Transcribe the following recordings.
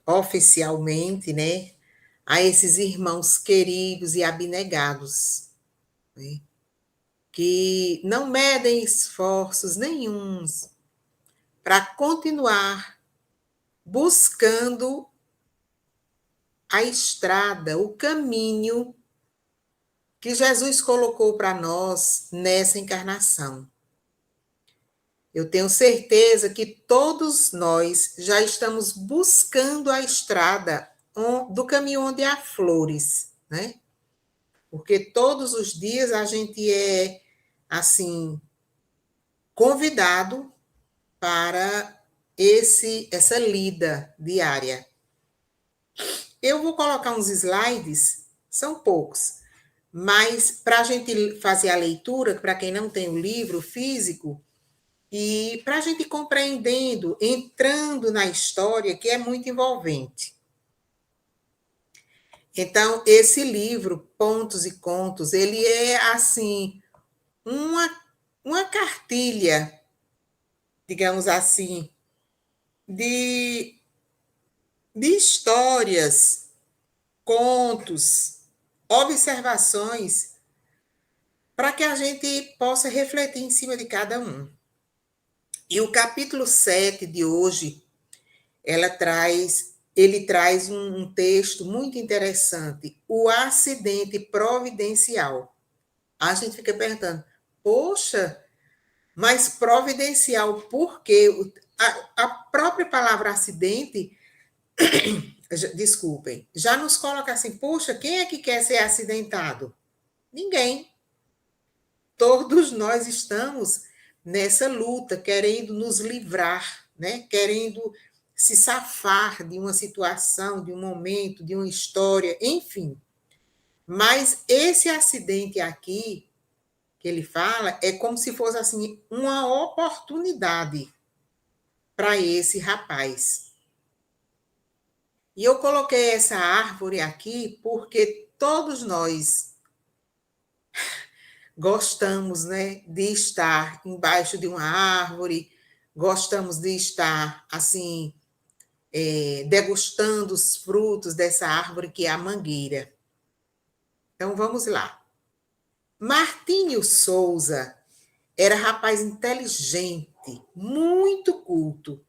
oficialmente, né, a esses irmãos queridos e abnegados, né, que não medem esforços nenhuns para continuar buscando a estrada, o caminho que Jesus colocou para nós nessa encarnação. Eu tenho certeza que todos nós já estamos buscando a estrada do caminho onde há flores, né? Porque todos os dias a gente é, assim, convidado para essa lida diária. Eu vou colocar uns slides, são poucos, mas para a gente fazer a leitura, para quem não tem o livro físico, e para a gente ir compreendendo, entrando na história, que é muito envolvente. Então, esse livro, Pontos e Contos, ele é, assim, uma cartilha, digamos assim, de, de histórias, contos, observações, para que a gente possa refletir em cima de cada um. E o capítulo 7 de hoje, ele traz um texto muito interessante, o acidente providencial. A gente fica perguntando, poxa, mas providencial por quê? A própria palavra acidente, desculpem, já nos coloca assim, poxa, quem é que quer ser acidentado? Ninguém. Todos nós estamos nessa luta, querendo nos livrar, né? Querendo se safar de uma situação, de um momento, de uma história, enfim. Mas esse acidente aqui, que ele fala, é como se fosse assim uma oportunidade para esse rapaz. E eu coloquei essa árvore aqui porque todos nós gostamos, né, de estar embaixo de uma árvore, gostamos de estar assim degustando os frutos dessa árvore que é a mangueira. Então vamos lá. Martinho Souza era rapaz inteligente, muito culto,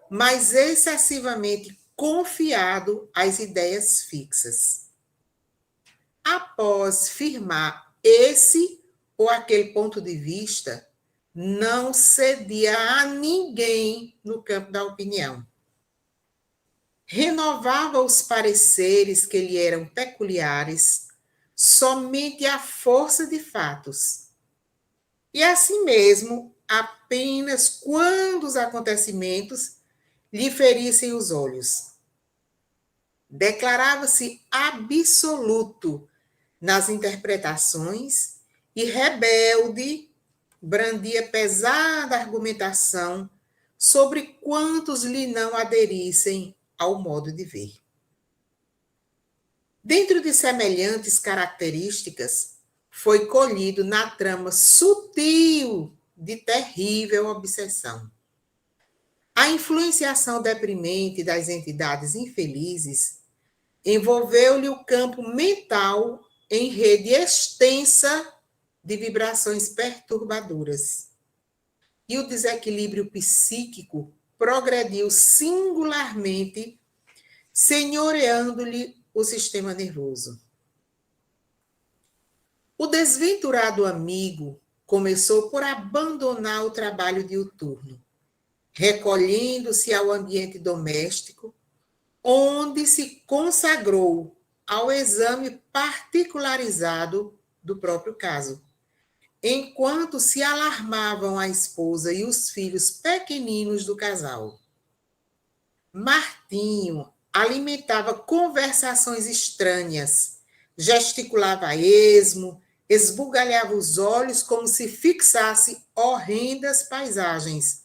mas excessivamente confiado às ideias fixas. Após firmar esse ou aquele ponto de vista, não cedia a ninguém no campo da opinião. Renovava os pareceres que lhe eram peculiares somente à força de fatos. E assim mesmo, apenas quando os acontecimentos lhe ferissem os olhos. Declarava-se absoluto nas interpretações e rebelde, brandia pesada argumentação sobre quantos lhe não aderissem ao modo de ver. Dentro de semelhantes características, foi colhido na trama sutil de terrível obsessão. A influenciação deprimente das entidades infelizes envolveu-lhe o campo mental em rede extensa de vibrações perturbadoras. E o desequilíbrio psíquico progrediu singularmente, senhoreando-lhe o sistema nervoso. O desventurado amigo começou por abandonar o trabalho diuturno, recolhendo-se ao ambiente doméstico, onde se consagrou ao exame particularizado do próprio caso, enquanto se alarmavam a esposa e os filhos pequeninos do casal. Martinho alimentava conversações estranhas, gesticulava a esmo, esbugalhava os olhos como se fixasse horrendas paisagens,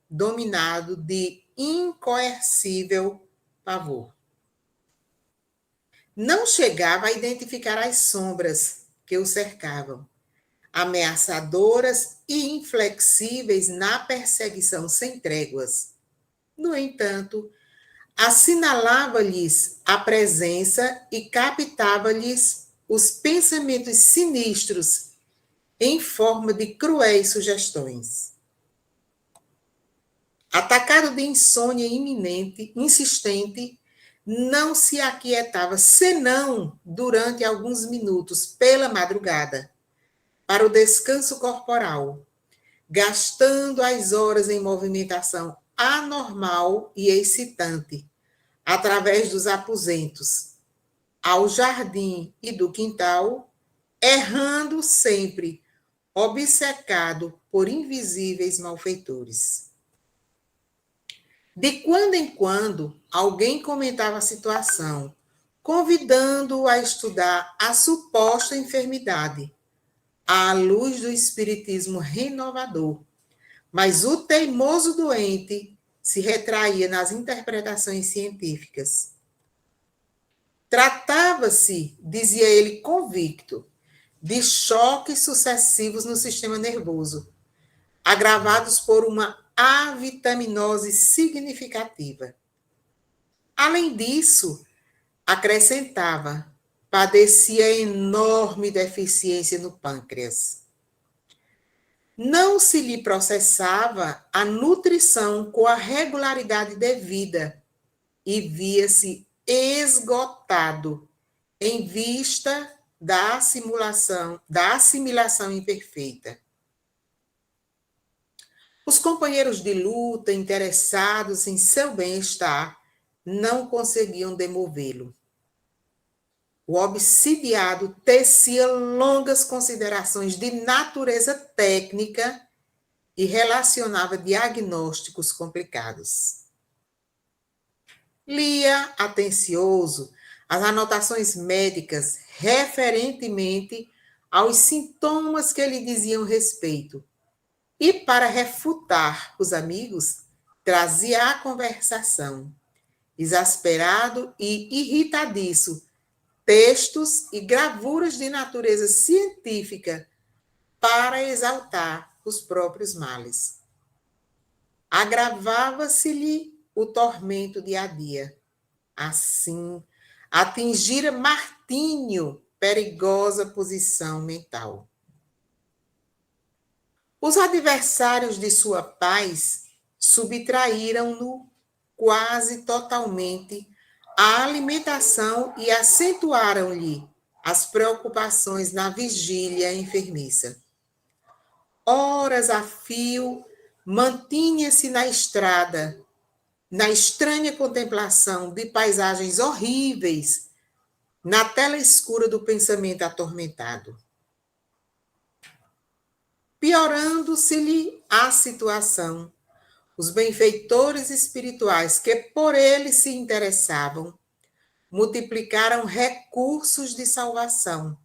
dominado de incoercível pavor. Não chegava a identificar as sombras que o cercavam, ameaçadoras e inflexíveis na perseguição sem tréguas. No entanto, assinalava-lhes a presença e captava-lhes os pensamentos sinistros em forma de cruéis sugestões. Atacado de insônia iminente, insistente, não se aquietava senão durante alguns minutos pela madrugada, para o descanso corporal, gastando as horas em movimentação anormal e excitante, através dos aposentos, ao jardim e do quintal, errando sempre, obcecado por invisíveis malfeitores. De quando em quando, alguém comentava a situação, convidando-o a estudar a suposta enfermidade, à luz do espiritismo renovador. Mas o teimoso doente se retraía nas interpretações científicas. Tratava-se, dizia ele convicto, de choques sucessivos no sistema nervoso, agravados por uma avitaminose significativa. Além disso, acrescentava, padecia enorme deficiência no pâncreas. Não se lhe processava a nutrição com a regularidade devida e via-se esgotado em vista da assimilação imperfeita. Os companheiros de luta, interessados em seu bem-estar, não conseguiam demovê-lo. O obsidiado tecia longas considerações de natureza técnica e relacionava diagnósticos complicados. Lia, atencioso, as anotações médicas referentemente aos sintomas que lhe diziam respeito. E, para refutar os amigos, trazia à conversação, exasperado e irritadiço, textos e gravuras de natureza científica para exaltar os próprios males. Agravava-se-lhe o tormento dia a dia. Assim, atingira Martinho perigosa posição mental. Os adversários de sua paz subtraíram-no quase totalmente a alimentação e acentuaram-lhe as preocupações na vigília enfermiça. Horas a fio, mantinha-se na estrada, na estranha contemplação de paisagens horríveis, na tela escura do pensamento atormentado. Piorando-se-lhe a situação, os benfeitores espirituais que por ele se interessavam multiplicaram recursos de salvação,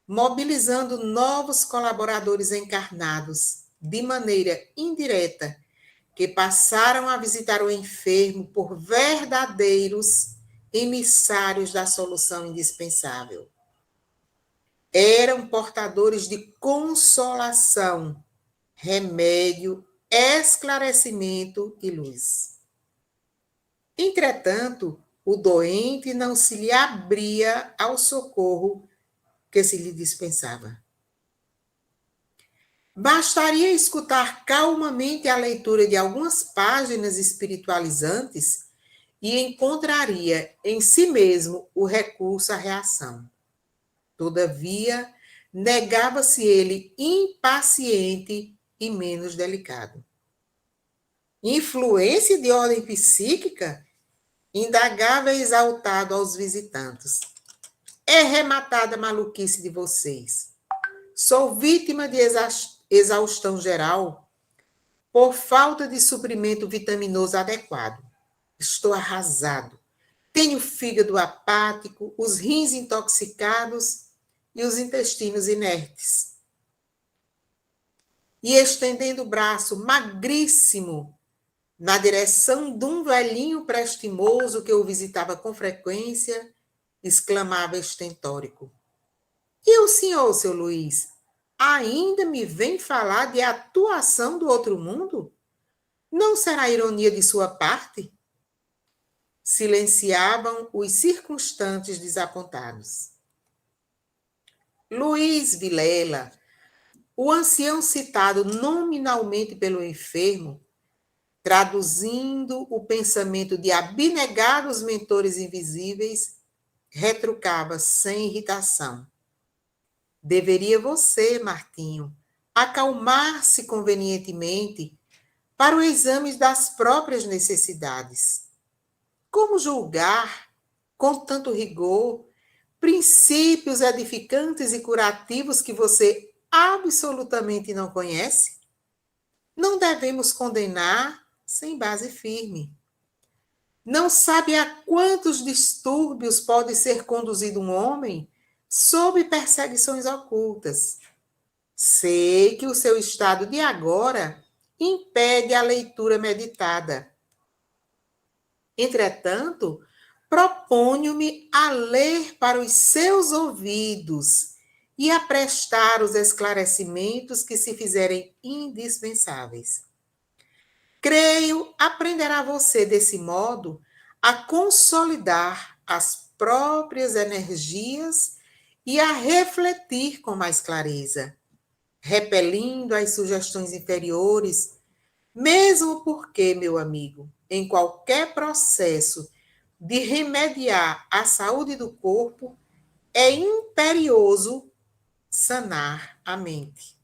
mobilizando novos colaboradores encarnados, de maneira indireta, que passaram a visitar o enfermo por verdadeiros emissários da solução indispensável. Eram portadores de consolação, remédio, esclarecimento e luz. Entretanto, o doente não se lhe abria ao socorro que se lhe dispensava. Bastaria escutar calmamente a leitura de algumas páginas espiritualizantes e encontraria em si mesmo o recurso à reação. Todavia, negava-se ele impaciente e menos delicado. Influência de ordem psíquica? Indagava exaltado aos visitantes. É rematada a maluquice de vocês. Sou vítima de exaustão geral por falta de suprimento vitaminoso adequado. Estou arrasado. Tenho fígado apático, os rins intoxicados e os intestinos inertes. E estendendo o braço magríssimo na direção de um velhinho prestimoso que o visitava com frequência, exclamava estentórico: E o senhor, seu Luiz, ainda me vem falar de atuação do outro mundo? Não será ironia de sua parte? silenciavam os circunstantes desapontados. Luiz Vilela, o ancião citado nominalmente pelo enfermo, traduzindo o pensamento de abnegados mentores invisíveis, retrucava sem irritação. Deveria você, Martinho, acalmar-se convenientemente para o exame das próprias necessidades. Como julgar, com tanto rigor, princípios edificantes e curativos que você absolutamente não conhece? Não devemos condenar sem base firme. Não sabe a quantos distúrbios pode ser conduzido um homem sob perseguições ocultas. Sei que o seu estado de agora impede a leitura meditada. Entretanto, proponho-me a ler para os seus ouvidos e a prestar os esclarecimentos que se fizerem indispensáveis. Creio aprenderá você, desse modo, a consolidar as próprias energias e a refletir com mais clareza, repelindo as sugestões inferiores, mesmo porque, meu amigo, em qualquer processo de remediar a saúde do corpo, é imperioso sanar a mente.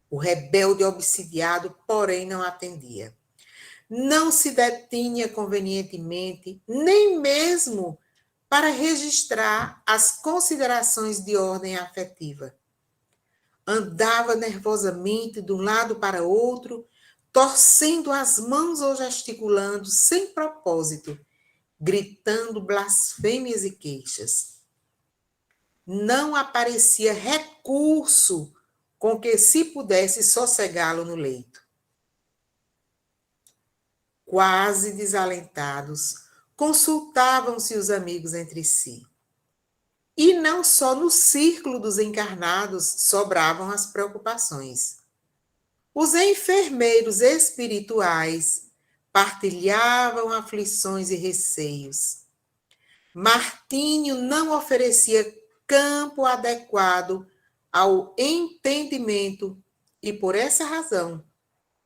O rebelde obsidiado, porém, não atendia. Não se detinha convenientemente, nem mesmo para registrar as considerações de ordem afetiva. Andava nervosamente de um lado para outro, torcendo as mãos ou gesticulando sem propósito, gritando blasfêmias e queixas. Não aparecia recurso com que se pudesse sossegá-lo no leito. Quase desalentados, consultavam-se os amigos entre si. E não só no círculo dos encarnados sobravam as preocupações. Os enfermeiros espirituais partilhavam aflições e receios. Martinho não oferecia campo adequado ao entendimento e, por essa razão,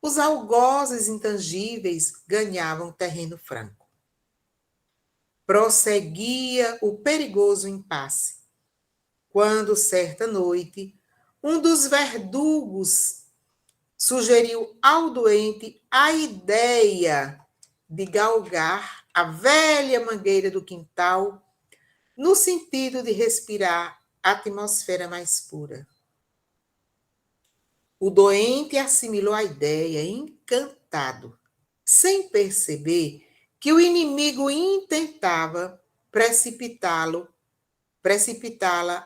os algozes intangíveis ganhavam terreno franco. Prosseguia o perigoso impasse, quando, certa noite, um dos verdugos sugeriu ao doente a ideia de galgar a velha mangueira do quintal no sentido de respirar a atmosfera mais pura. O doente assimilou a ideia, encantado, sem perceber que o inimigo intentava precipitá-la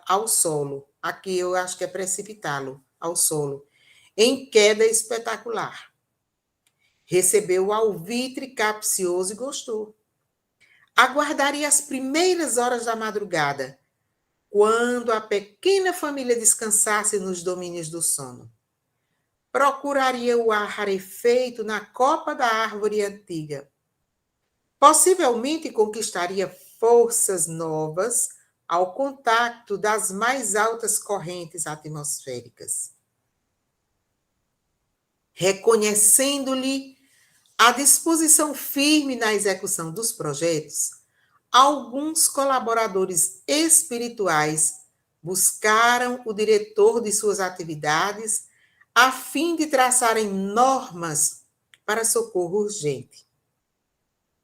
ao solo. Aqui eu acho que é precipitá-lo ao solo, em queda espetacular. Recebeu o alvitre capcioso e gostou. Aguardaria as primeiras horas da madrugada, quando a pequena família descansasse nos domínios do sono. Procuraria o ar rarefeito na copa da árvore antiga. Possivelmente conquistaria forças novas ao contato das mais altas correntes atmosféricas. Reconhecendo-lhe a disposição firme na execução dos projetos, alguns colaboradores espirituais buscaram o diretor de suas atividades a fim de traçarem normas para socorro urgente.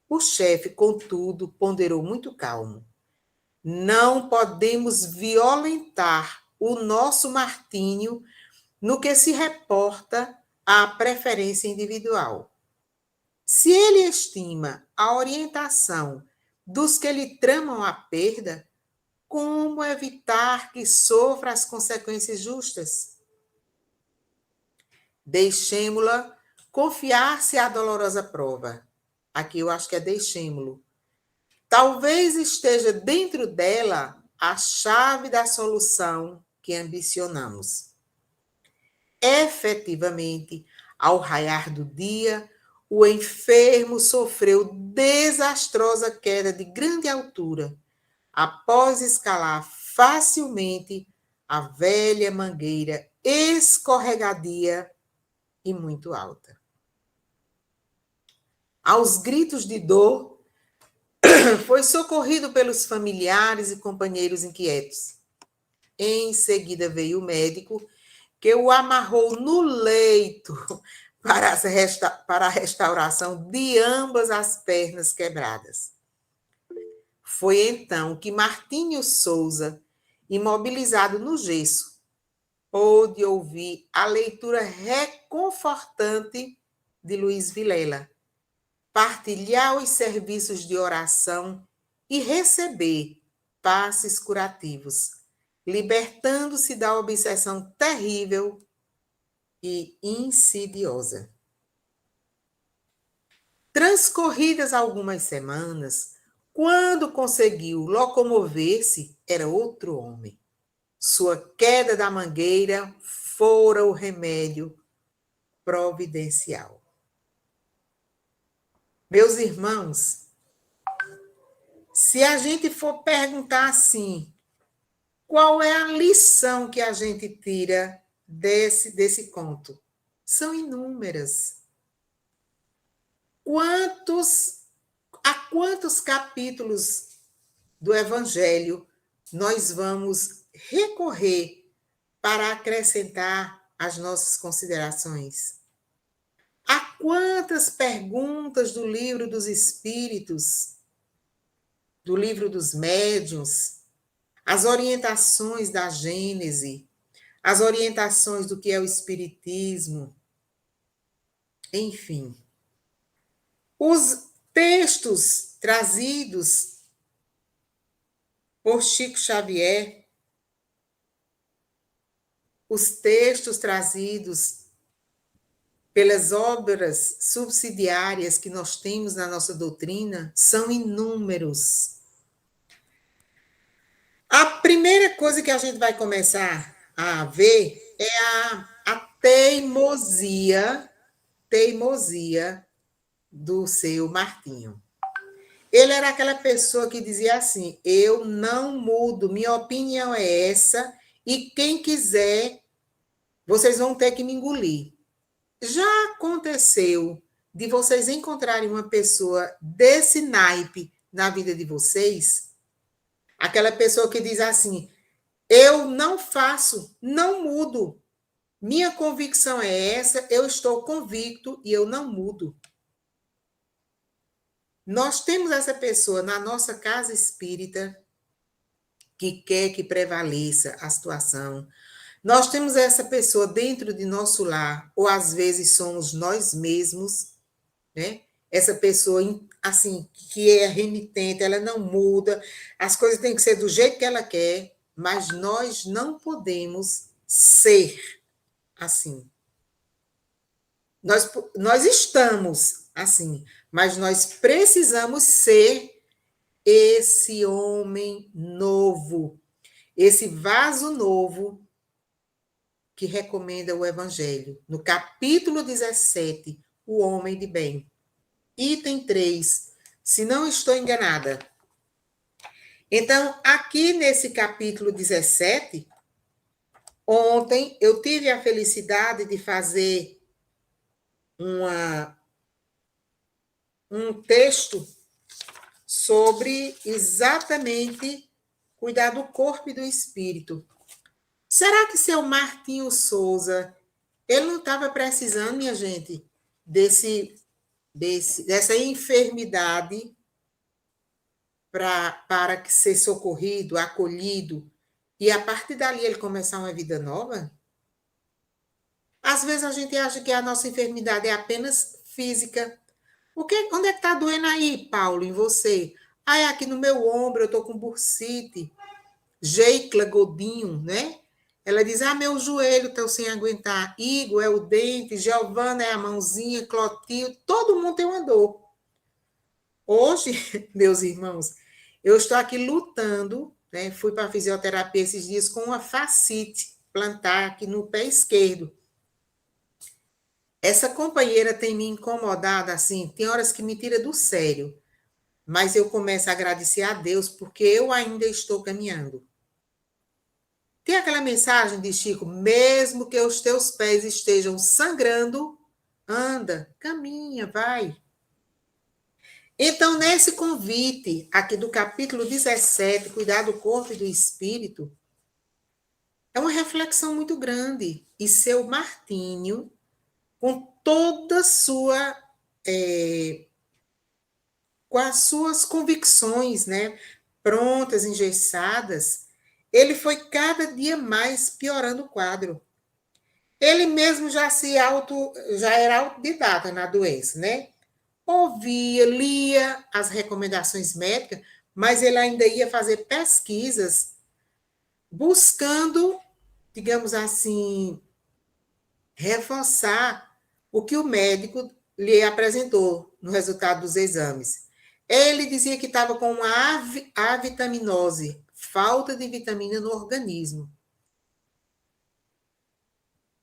O chefe, contudo, ponderou muito calmo. Não podemos violentar o nosso Martinho no que se reporta à preferência individual. Se ele estima a orientação dos que lhe tramam a perda, como evitar que sofra as consequências justas? Deixemo-la confiar-se à dolorosa prova. Aqui eu acho que é deixemo-lo. Talvez esteja dentro dela a chave da solução que ambicionamos. Efetivamente, ao raiar do dia, o enfermo sofreu desastrosa queda de grande altura, após escalar facilmente a velha mangueira escorregadia e muito alta. Aos gritos de dor, foi socorrido pelos familiares e companheiros inquietos. Em seguida veio o médico, que o amarrou no leito para a restauração de ambas as pernas quebradas. Foi então que Martinho Souza, imobilizado no gesso, pôde ouvir a leitura reconfortante de Luiz Vilela, partilhar os serviços de oração e receber passes curativos, libertando-se da obsessão terrível e insidiosa. Transcorridas algumas semanas, quando conseguiu locomover-se, era outro homem. Sua queda da mangueira fora o remédio providencial. Meus irmãos, se a gente for perguntar assim, qual é a lição que a gente tira desse conto? São inúmeras. A quantos capítulos do Evangelho nós vamos recorrer para acrescentar as nossas considerações? A quantas perguntas do livro dos Espíritos, do livro dos Médiuns, as orientações da Gênese, as orientações do que é o Espiritismo, enfim. Os textos trazidos por Chico Xavier, os textos trazidos pelas obras subsidiárias que nós temos na nossa doutrina, são inúmeros. A primeira coisa que a gente vai começar a ver é a teimosia do seu Martinho. Ele era aquela pessoa que dizia assim: eu não mudo, minha opinião é essa, e quem quiser, vocês vão ter que me engolir. Já aconteceu de vocês encontrarem uma pessoa desse naipe na vida de vocês? Aquela pessoa que diz assim: eu não faço, não mudo. Minha convicção é essa, eu estou convicto e eu não mudo. Nós temos essa pessoa na nossa casa espírita que quer que prevaleça a situação. Nós temos essa pessoa dentro de nosso lar, ou às vezes somos nós mesmos, né? Essa pessoa, assim, que é remitente, ela não muda, as coisas têm que ser do jeito que ela quer, mas nós não podemos ser assim. Nós estamos assim, mas nós precisamos ser esse homem novo, esse vaso novo que recomenda o Evangelho. No capítulo 17, o homem de bem. Item 3, se não estou enganada. Então, aqui nesse capítulo 17, ontem eu tive a felicidade de fazer um texto sobre exatamente cuidar do corpo e do espírito. Será que seu Martinho Souza, ele não estava precisando, minha gente, dessa enfermidade para que ser socorrido, acolhido, e a partir dali ele começar uma vida nova? Às vezes a gente acha que a nossa enfermidade é apenas física. Onde é que está doendo aí, Paulo, em você? Ah, é aqui no meu ombro, eu estou com bursite. Jeicla Godinho, né? Ela diz, meu joelho está sem aguentar. Igor é o dente, Giovana é a mãozinha, Clotilde, todo mundo tem uma dor. Hoje, meus irmãos, eu estou aqui lutando, né? Fui para a fisioterapia esses dias com uma fascite plantar aqui no pé esquerdo. Essa companheira tem me incomodado assim, tem horas que me tira do sério, mas eu começo a agradecer a Deus porque eu ainda estou caminhando. Tem aquela mensagem de Chico: mesmo que os teus pés estejam sangrando, anda, caminha, vai. Então, nesse convite aqui do capítulo 17, cuidar do corpo e do espírito, é uma reflexão muito grande. E seu Martinho, com toda a sua, com as suas convicções, né, prontas, engessadas, ele foi cada dia mais piorando o quadro. Ele mesmo já era autodidata na doença, né? Ouvia, lia as recomendações médicas, mas ele ainda ia fazer pesquisas buscando, digamos assim, reforçar o que o médico lhe apresentou no resultado dos exames. Ele dizia que estava com uma avitaminose, falta de vitamina no organismo.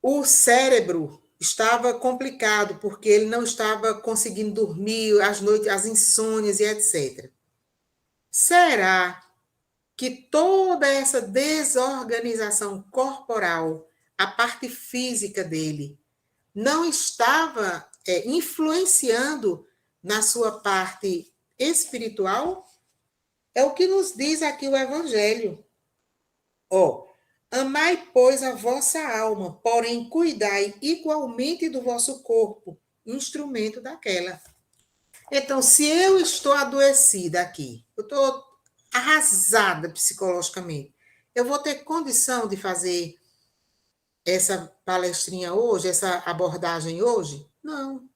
O cérebro estava complicado, porque ele não estava conseguindo dormir às noites, as insônias e etc. Será que toda essa desorganização corporal, a parte física dele, não estava influenciando na sua parte espiritual? É o que nos diz aqui o Evangelho. Ó, amai, pois, a vossa alma, porém cuidai igualmente do vosso corpo, instrumento daquela. Então, se eu estou adoecida aqui, eu estou arrasada psicologicamente, eu vou ter condição de fazer essa palestrinha hoje, essa abordagem hoje? Não.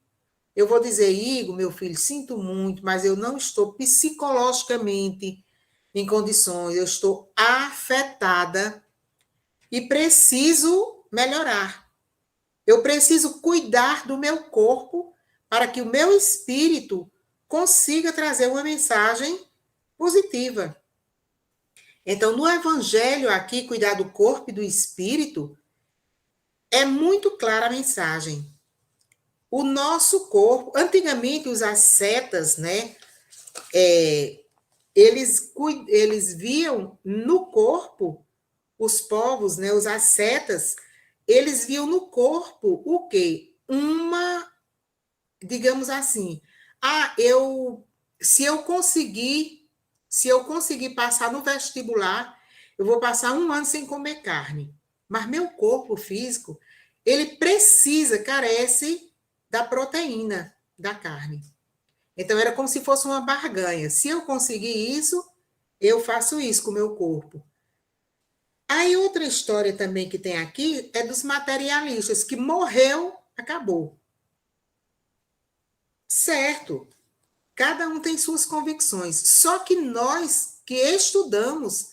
Eu vou dizer, Igor, meu filho, sinto muito, mas eu não estou psicologicamente em condições, eu estou afetada e preciso melhorar. Eu preciso cuidar do meu corpo para que o meu espírito consiga trazer uma mensagem positiva. Então, no Evangelho aqui, cuidar do corpo e do espírito, é muito clara a mensagem. O nosso corpo, antigamente os ascetas, né, eles viam no corpo, os povos, né, os ascetas, eles viam no corpo o quê? Digamos assim, eu se eu conseguir, se eu conseguir passar no vestibular, eu vou passar 1 ano sem comer carne. Mas meu corpo físico, ele precisa, carece da proteína da carne. Então era como se fosse uma barganha. Se eu conseguir isso, eu faço isso com o meu corpo. Aí outra história também que tem aqui é dos materialistas, que morreu, acabou. Certo, cada um tem suas convicções. Só que nós que estudamos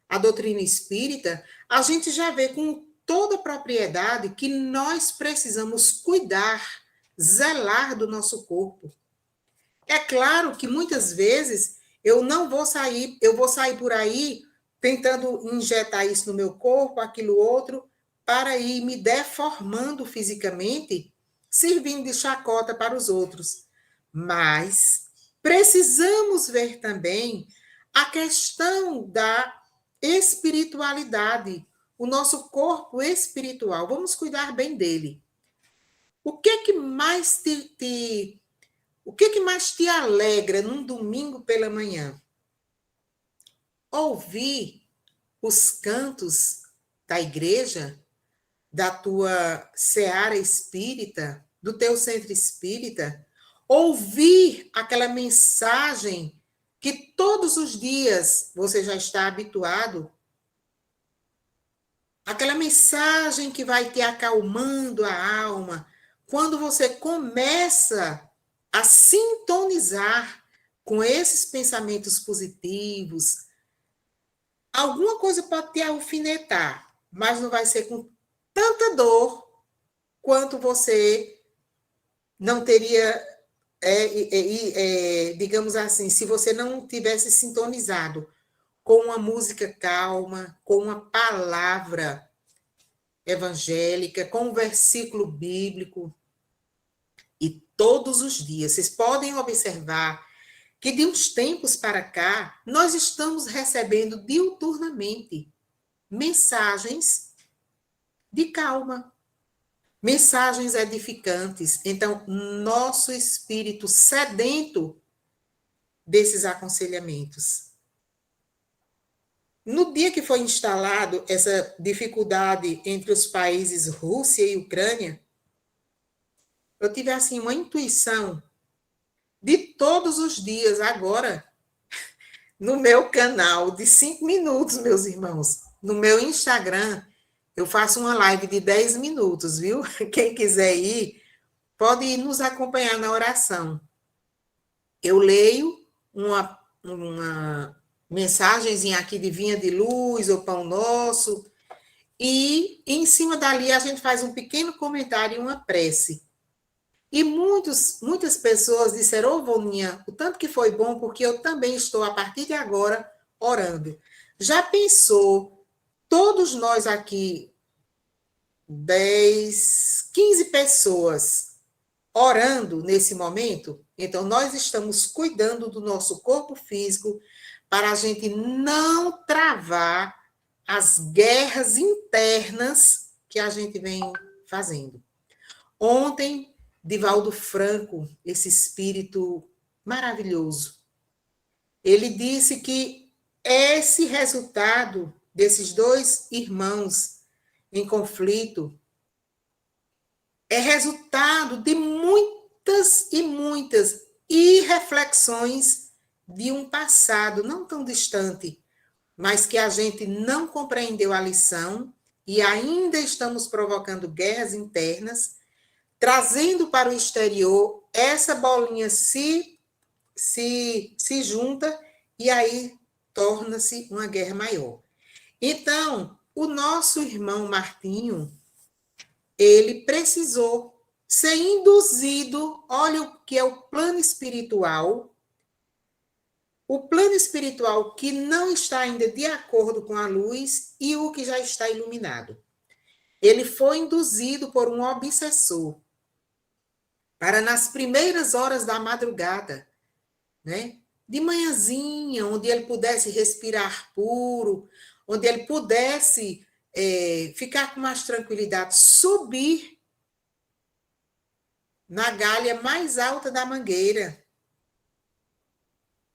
a doutrina espírita, a gente já vê com toda propriedade que nós precisamos cuidar, zelar do nosso corpo. É claro que muitas vezes eu vou sair por aí tentando injetar isso no meu corpo, aquilo outro, para ir me deformando fisicamente, servindo de chacota para os outros. Mas precisamos ver também a questão da espiritualidade, o nosso corpo espiritual. Vamos cuidar bem dele. O que é que mais o que é que mais te alegra num domingo pela manhã? Ouvir os cantos da igreja, da tua seara espírita, do teu centro espírita, ouvir aquela mensagem que todos os dias você já está habituado, aquela mensagem que vai te acalmando a alma, quando você começa a sintonizar com esses pensamentos positivos, alguma coisa pode te alfinetar, mas não vai ser com tanta dor quanto você não teria, digamos assim, se você não tivesse sintonizado com uma música calma, com uma palavra evangélica, com um versículo bíblico. todos os dias. Vocês podem observar que de uns tempos para cá, nós estamos recebendo diuturnamente mensagens de calma, mensagens edificantes. Então, nosso espírito sedento desses aconselhamentos. No dia que foi instalado essa dificuldade entre os países Rússia e Ucrânia, eu tive assim uma intuição de todos os dias agora no meu canal de 5 minutos, meus irmãos, no meu Instagram, eu faço uma live de 10 minutos, viu? Quem quiser ir, pode ir nos acompanhar na oração. Eu leio uma mensagenzinha aqui de Vinha de Luz, ou Pão Nosso, e em cima dali a gente faz um pequeno comentário e uma prece. E muitas pessoas disseram, ô Voninha, o tanto que foi bom, porque eu também estou, a partir de agora, orando. Já pensou, todos nós aqui, 10, 15 pessoas, orando nesse momento? Então, nós estamos cuidando do nosso corpo físico para a gente não travar as guerras internas que a gente vem fazendo. Ontem, Divaldo Franco, esse espírito maravilhoso, ele disse que esse resultado desses dois irmãos em conflito é resultado de muitas e muitas irreflexões de um passado não tão distante, mas que a gente não compreendeu a lição e ainda estamos provocando guerras internas, trazendo para o exterior, essa bolinha se junta e aí torna-se uma guerra maior. Então, o nosso irmão Martinho, ele precisou ser induzido, olha o que é o plano espiritual que não está ainda de acordo com a luz e o que já está iluminado. Ele foi induzido por um obsessor para nas primeiras horas da madrugada, né? De manhãzinha, onde ele pudesse respirar puro, onde ele pudesse ficar com mais tranquilidade, subir na galha mais alta da mangueira.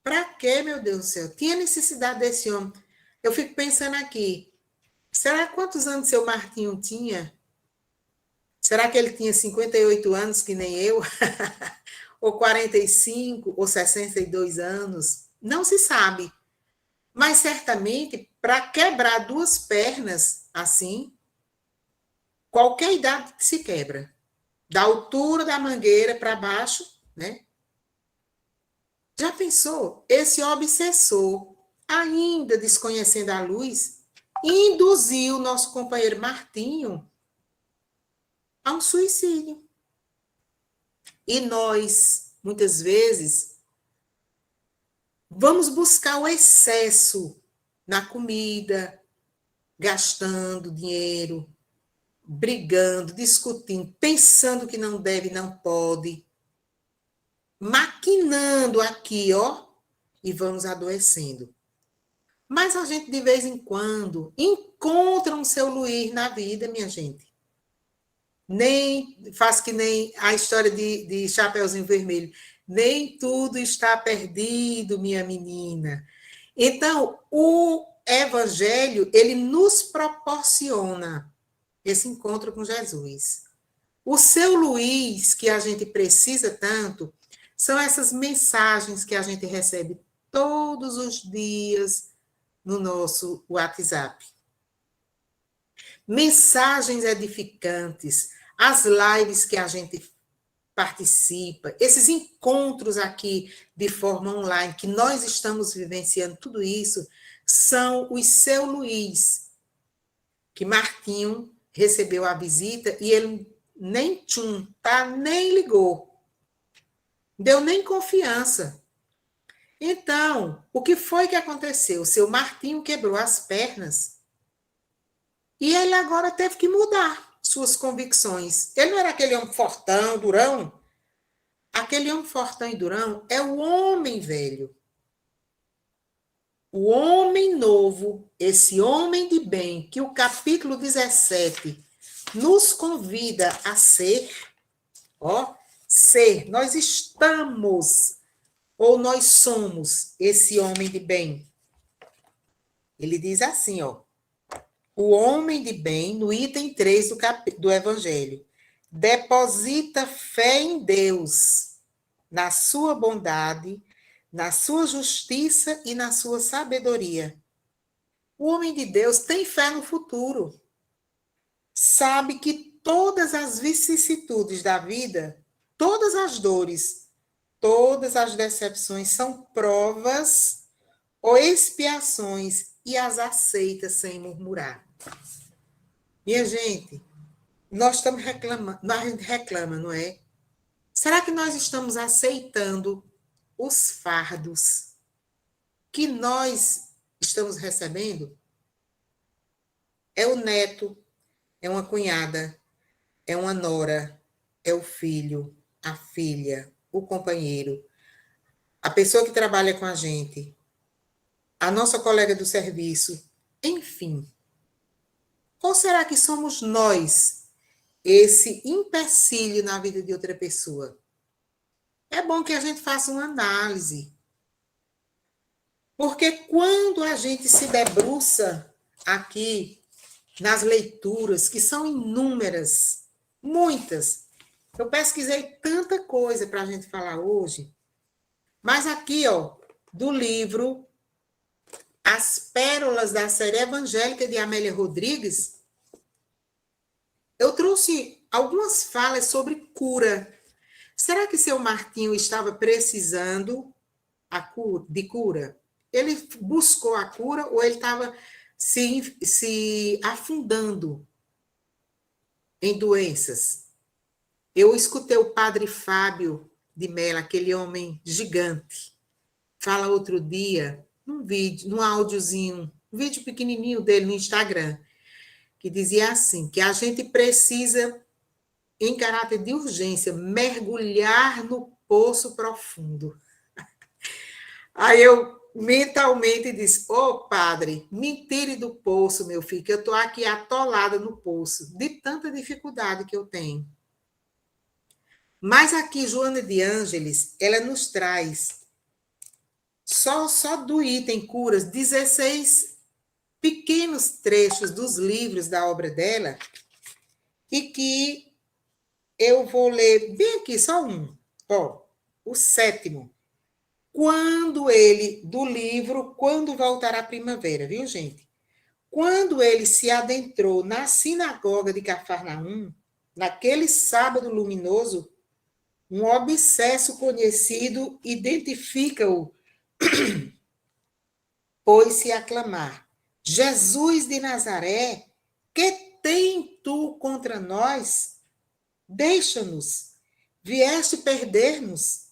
Para quê, meu Deus do céu? Tinha necessidade desse homem. Eu fico pensando aqui, será quantos anos seu Martinho tinha? Será que ele tinha 58 anos, que nem eu? Ou 45, ou 62 anos? Não se sabe. Mas, certamente, para quebrar duas pernas assim, qualquer idade se quebra. Da altura da mangueira para baixo, né? Já pensou? Esse obsessor, ainda desconhecendo a luz, induziu o nosso companheiro Martinho a um suicídio. E nós, muitas vezes, vamos buscar o excesso na comida, gastando dinheiro, brigando, discutindo, pensando que não deve, não pode, maquinando aqui, ó, e vamos adoecendo. Mas a gente, de vez em quando, encontra um seu Luís na vida, minha gente. Nem faz que nem a história de Chapeuzinho Vermelho. Nem tudo está perdido, minha menina. Então, o Evangelho, ele nos proporciona esse encontro com Jesus. O seu Luís, que a gente precisa tanto, são essas mensagens que a gente recebe todos os dias no nosso WhatsApp. Mensagens edificantes, as lives que a gente participa, esses encontros aqui de forma online, que nós estamos vivenciando, tudo isso, são os seu Luís, que Martinho recebeu a visita e ele nem tchum, tá? Nem ligou. Deu nem confiança. Então, o que foi que aconteceu? O seu Martinho quebrou as pernas e ele agora teve que mudar suas convicções. Ele não era aquele homem fortão, durão. Aquele homem fortão e durão é o homem velho. O homem novo, esse homem de bem, que o capítulo 17 nos convida a ser, ó, ser, nós estamos, ou nós somos esse homem de bem. Ele diz assim, ó, o homem de bem, no item 3 do Evangelho, deposita fé em Deus, na sua bondade, na sua justiça e na sua sabedoria. O homem de Deus tem fé no futuro. Sabe que todas as vicissitudes da vida, todas as dores, todas as decepções são provas ou expiações e as aceita sem murmurar. Minha gente, nós estamos reclamando, a gente reclama, não é? Será que nós estamos aceitando os fardos que nós estamos recebendo? É o neto, é uma cunhada, é uma nora, é o filho, a filha, o companheiro, a pessoa que trabalha com a gente, a nossa colega do serviço, enfim. Ou será que somos nós esse empecilho na vida de outra pessoa? É bom que a gente faça uma análise. Porque quando a gente se debruça aqui nas leituras, que são inúmeras, muitas, eu pesquisei tanta coisa para a gente falar hoje, mas aqui, ó, do livro As Pérolas da Série Evangélica de Amélia Rodrigues, eu trouxe algumas falas sobre cura. Será que seu Martinho estava precisando de cura? Ele buscou a cura ou ele estava se afundando em doenças? Eu escutei o padre Fábio de Mello, aquele homem gigante, fala outro dia, num vídeo, num áudiozinho, um vídeo pequenininho dele no Instagram, que dizia assim, que a gente precisa, em caráter de urgência, mergulhar no poço profundo. Aí eu mentalmente disse, padre, me tire do poço, meu filho, que eu estou aqui atolada no poço, de tanta dificuldade que eu tenho. Mas aqui, Joana de Ângeles, ela nos traz, só do item curas, 16 pequenos trechos dos livros da obra dela, e que eu vou ler bem aqui, só um, o 7º. Do livro Quando Voltará a Primavera, viu, gente? Quando ele se adentrou na sinagoga de Cafarnaum, naquele sábado luminoso, um obsesso conhecido identifica-o, pôs-se a clamar: Jesus de Nazaré, que tem tu contra nós? Deixa-nos, vieste perder-nos.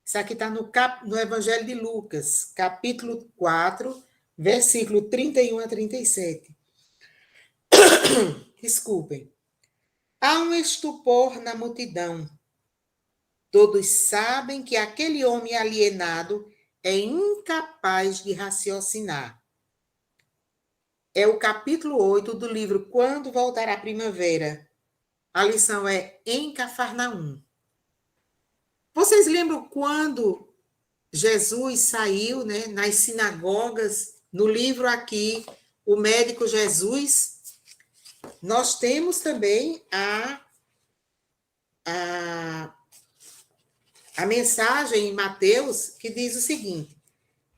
Isso aqui está no Evangelho de Lucas, capítulo 4, versículo 31 a 37. Desculpem. Há um estupor na multidão. Todos sabem que aquele homem alienado é incapaz de raciocinar. É o capítulo 8 do livro Quando Voltará a Primavera. A lição é em Cafarnaum. Vocês lembram quando Jesus saiu, né, nas sinagogas, no livro aqui, O Médico Jesus? Nós temos também a mensagem em Mateus que diz o seguinte: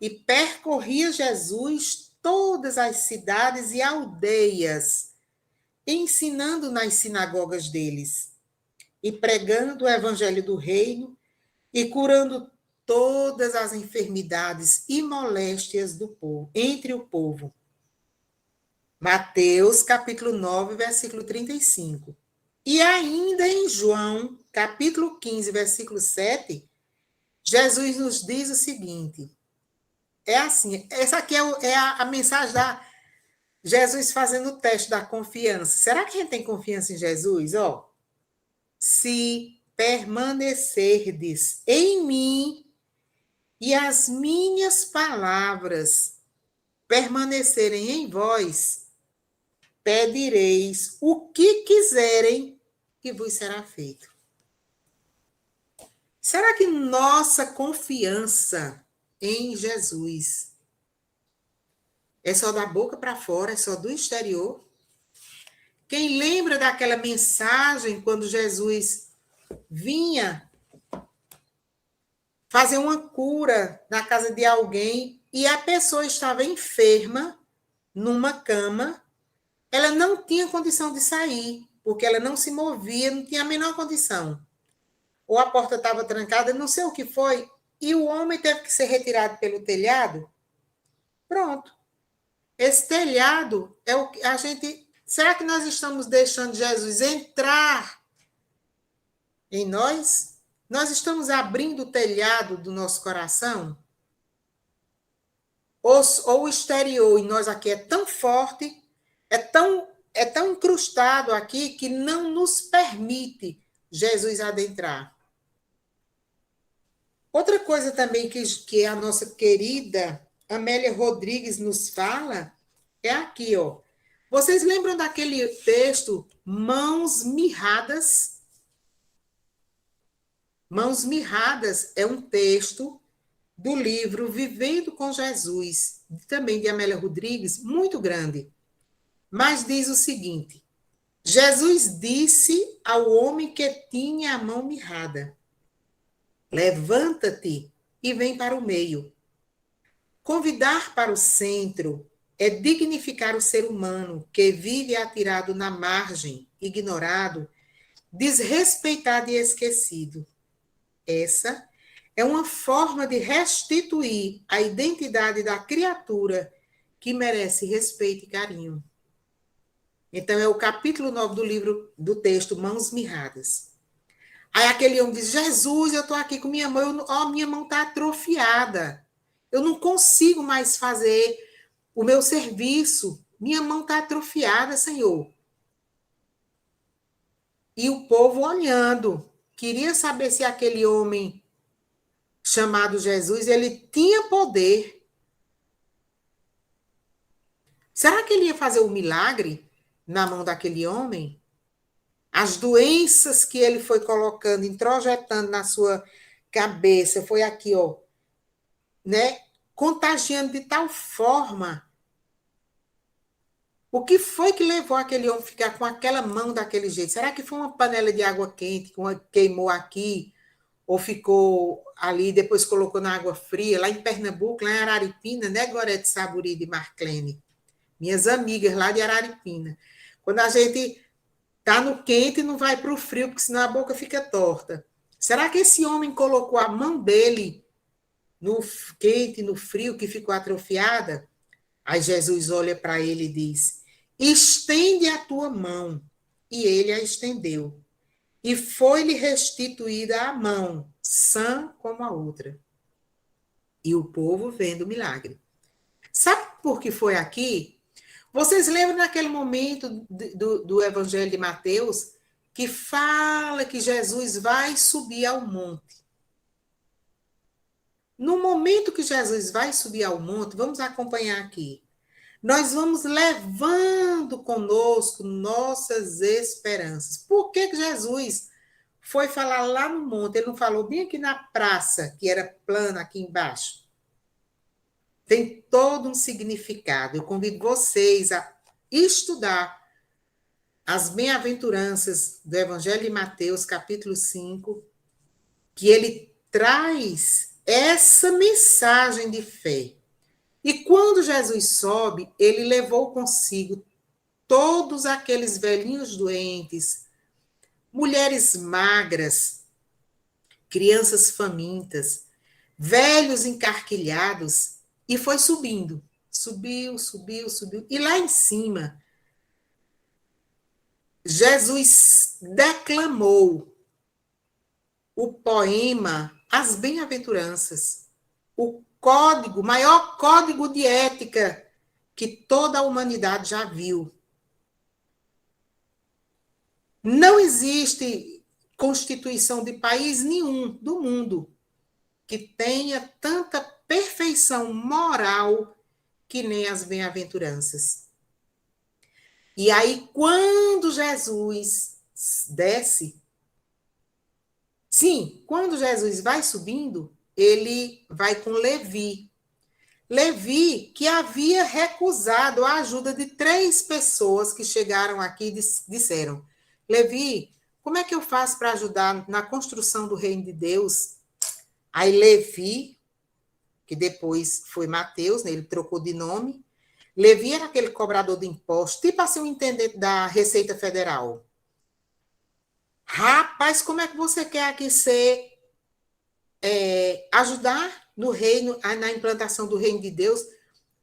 e percorria Jesus todas as cidades e aldeias, ensinando nas sinagogas deles, e pregando o evangelho do reino, e curando todas as enfermidades e moléstias do povo, entre o povo. Mateus, capítulo 9, versículo 35. E ainda em João, capítulo 15, versículo 7, Jesus nos diz o seguinte, é assim, essa aqui é a mensagem da Jesus fazendo o teste da confiança. Será que a gente tem confiança em Jesus? Se permanecerdes em mim e as minhas palavras permanecerem em vós, pedireis o que quiserem e vos será feito. Será que nossa confiança em Jesus é só da boca para fora, é só do exterior? Quem lembra daquela mensagem quando Jesus vinha fazer uma cura na casa de alguém e a pessoa estava enferma, numa cama, ela não tinha condição de sair, porque ela não se movia, não tinha a menor condição. Ou a porta estava trancada, não sei o que foi, e o homem teve que ser retirado pelo telhado. Pronto. Esse telhado é o que a gente... Será que nós estamos deixando Jesus entrar em nós? Nós estamos abrindo o telhado do nosso coração? Ou o exterior em nós aqui é tão forte, é tão incrustado aqui que não nos permite Jesus adentrar. Outra coisa também que a nossa querida Amélia Rodrigues nos fala é aqui, ó. Vocês lembram daquele texto Mãos Mirradas? Mãos Mirradas é um texto do livro Vivendo com Jesus, também de Amélia Rodrigues, muito grande. Mas diz o seguinte: Jesus disse ao homem que tinha a mão mirrada: levanta-te e vem para o meio. Convidar para o centro é dignificar o ser humano que vive atirado na margem, ignorado, desrespeitado e esquecido. Essa é uma forma de restituir a identidade da criatura que merece respeito e carinho. Então, é o capítulo 9 do livro, do texto Mãos Mirradas. Aí aquele homem diz: Jesus, eu estou aqui com minha mão, minha mão está atrofiada. Eu não consigo mais fazer o meu serviço. Minha mão está atrofiada, Senhor. E o povo olhando, queria saber se aquele homem chamado Jesus, ele tinha poder. Será que ele ia fazer um milagre na mão daquele homem? As doenças que ele foi colocando, introjetando na sua cabeça, foi aqui, ó, né? Contagiando de tal forma. O que foi que levou aquele homem a ficar com aquela mão daquele jeito? Será que foi uma panela de água quente que queimou aqui, ou ficou ali, depois colocou na água fria, lá em Pernambuco, lá em Araripina, né, Gorete Saburi de Marclene? Minhas amigas lá de Araripina. Quando a gente está no quente, não vai para o frio, porque senão a boca fica torta. Será que esse homem colocou a mão dele no quente, no frio, que ficou atrofiada? Aí Jesus olha para ele e diz: estende a tua mão. E ele a estendeu. E foi-lhe restituída a mão, sã como a outra. E o povo vendo o milagre. Sabe por que foi aqui? Vocês lembram naquele momento do Evangelho de Mateus, que fala que Jesus vai subir ao monte. No momento que Jesus vai subir ao monte, vamos acompanhar aqui. Nós vamos levando conosco nossas esperanças. Por que Jesus foi falar lá no monte? Ele não falou bem aqui na praça, que era plana aqui embaixo. Tem todo um significado. Eu convido vocês a estudar as bem-aventuranças do Evangelho de Mateus, capítulo 5, que ele traz essa mensagem de fé. E quando Jesus sobe, ele levou consigo todos aqueles velhinhos doentes, mulheres magras, crianças famintas, velhos encarquilhados, e foi subindo. Subiu, subiu, subiu. E lá em cima, Jesus declamou o poema As Bem-aventuranças, o código, maior código de ética que toda a humanidade já viu. Não existe constituição de país nenhum do mundo que tenha tanta perfeição moral que nem as bem-aventuranças. E aí, quando Jesus desce, sim, quando Jesus vai subindo, ele vai com Levi. Levi, que havia recusado a ajuda de 3 pessoas que chegaram aqui e disseram: Levi, como é que eu faço para ajudar na construção do reino de Deus? Aí Levi, que depois foi Mateus, né, ele trocou de nome. Levi era aquele cobrador de impostos, tipo assim, um intendente da Receita Federal. Rapaz, como é que você quer aqui ser, ajudar no reino, na implantação do reino de Deus?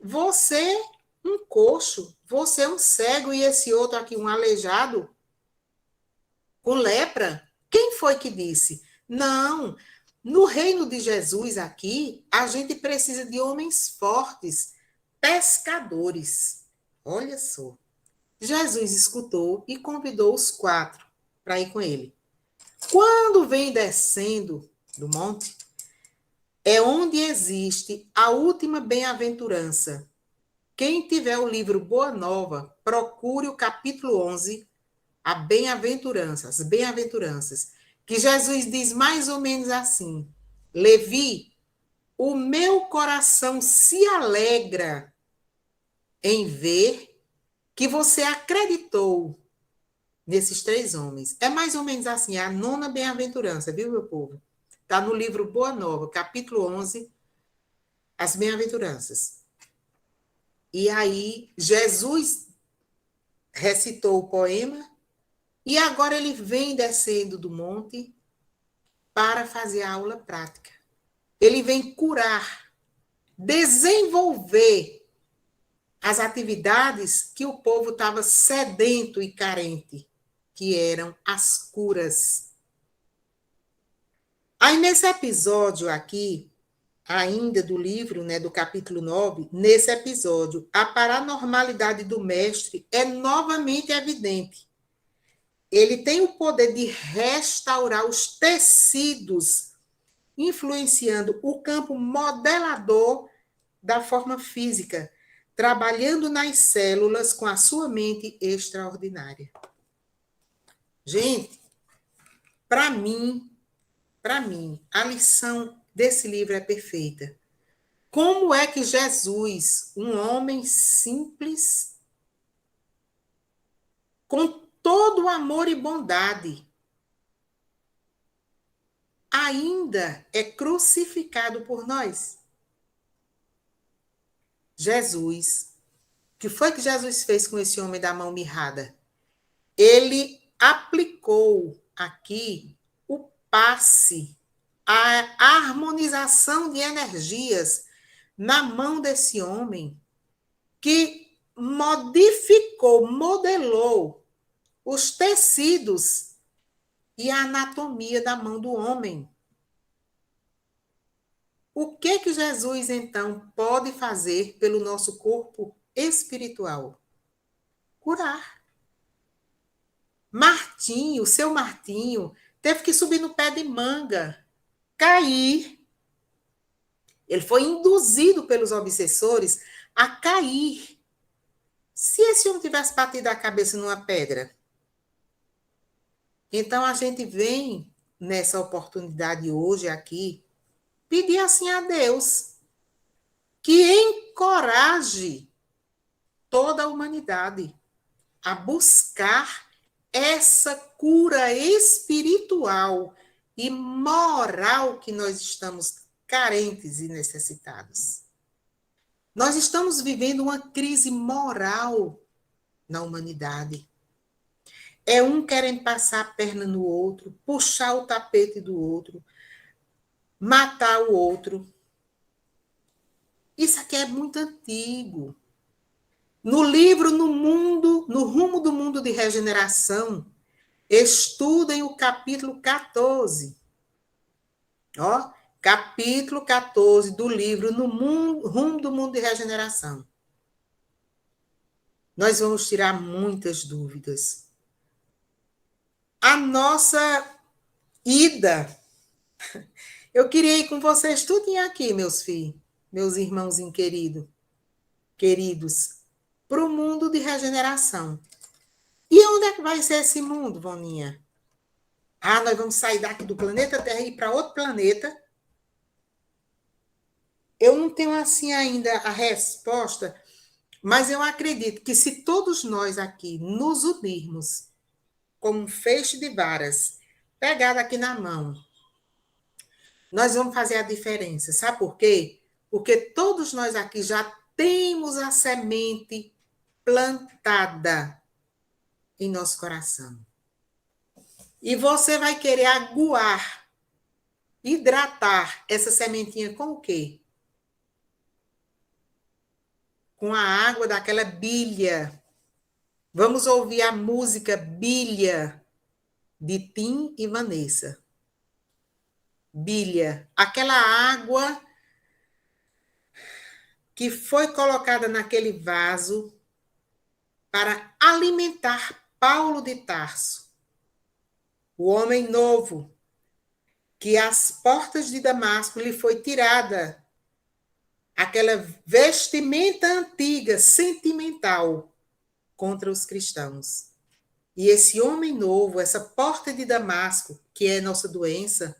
Você, um coxo, você um cego e esse outro aqui, um aleijado, com lepra. Quem foi que disse? Não, no reino de Jesus aqui, a gente precisa de homens fortes, pescadores. Olha só. Jesus escutou e convidou os 4 para ir com ele. Quando vem descendo do monte, é onde existe a última bem-aventurança. Quem tiver o livro Boa Nova, procure o capítulo 11, a bem-aventurança, as bem-aventuranças, que Jesus diz mais ou menos assim: Levi, o meu coração se alegra em ver que você acreditou nesses 3 homens. É mais ou menos assim, é a 9ª bem-aventurança, viu, meu povo? Está no livro Boa Nova, capítulo 11, as bem-aventuranças. E aí, Jesus recitou o poema e agora ele vem descendo do monte para fazer a aula prática. Ele vem curar, desenvolver as atividades que o povo estava sedento e carente, que eram as curas. Aí, nesse episódio aqui, ainda do livro, né, do capítulo 9, nesse episódio, a paranormalidade do mestre é novamente evidente. Ele tem o poder de restaurar os tecidos, influenciando o campo modelador da forma física, trabalhando nas células com a sua mente extraordinária. Gente, para mim, a lição desse livro é perfeita. Como é que Jesus, um homem simples, com todo amor e bondade, ainda é crucificado por nós? Jesus, o que foi que Jesus fez com esse homem da mão mirrada? Ele aplicou aqui o passe, a harmonização de energias na mão desse homem, que modificou, modelou os tecidos e a anatomia da mão do homem. O que Jesus, então, pode fazer pelo nosso corpo espiritual? Curar. Martinho, seu Martinho, teve que subir no pé de manga, cair. Ele foi induzido pelos obsessores a cair. Se esse homem tivesse batido a cabeça numa pedra. Então, a gente vem nessa oportunidade hoje aqui, pedir assim a Deus que encoraje toda a humanidade a buscar essa cura espiritual e moral que nós estamos carentes e necessitados. Nós estamos vivendo uma crise moral na humanidade. É um querendo passar a perna no outro, puxar o tapete do outro, matar o outro. Isso aqui é muito antigo. No livro No Mundo, No Rumo do Mundo de Regeneração, estudem o capítulo 14. Ó, capítulo 14 do livro No Rumo do Mundo de Regeneração. Nós vamos tirar muitas dúvidas. A nossa Ida, eu queria ir com vocês tudinho aqui, meus filhos, meus irmãozinhos queridos, para o mundo de regeneração. E onde é que vai ser esse mundo, Voninha? Ah, nós vamos sair daqui do planeta Terra e ir para outro planeta? Eu não tenho assim ainda a resposta, mas eu acredito que se todos nós aqui nos unirmos como um feixe de varas, pegado aqui na mão, nós vamos fazer a diferença. Sabe por quê? Porque todos nós aqui já temos a semente plantada em nosso coração. E você vai querer aguar, hidratar essa sementinha com o quê? Com a água daquela bilha. Vamos ouvir a música Bilha, de Tim e Vanessa. Bilha, aquela água que foi colocada naquele vaso para alimentar Paulo de Tarso, o homem novo, que às portas de Damasco lhe foi tirada aquela vestimenta antiga, sentimental, contra os cristãos. E esse homem novo, essa porta de Damasco, que é nossa doença,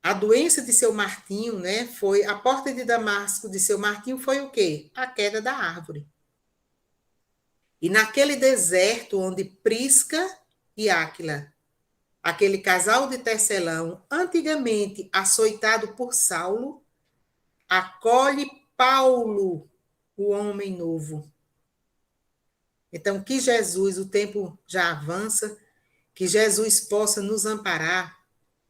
a doença de seu Martinho, né, foi a porta de Damasco de seu Martinho foi o quê? A queda da árvore. E naquele deserto onde Prisca e Áquila, aquele casal de tecelão, antigamente açoitado por Saulo, acolhe Paulo, o homem novo. Então, que Jesus, o tempo já avança, que Jesus possa nos amparar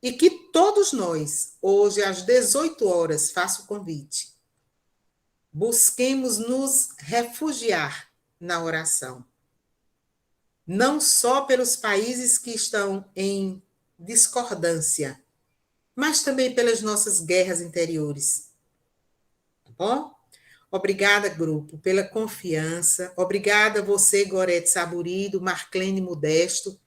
e que todos nós, hoje às 18 horas, faço o convite, busquemos nos refugiar na oração. Não só pelos países que estão em discordância, mas também pelas nossas guerras interiores. Tá bom? Obrigada, grupo, pela confiança. Obrigada a você, Gorete Saburido, Marclene Modesto,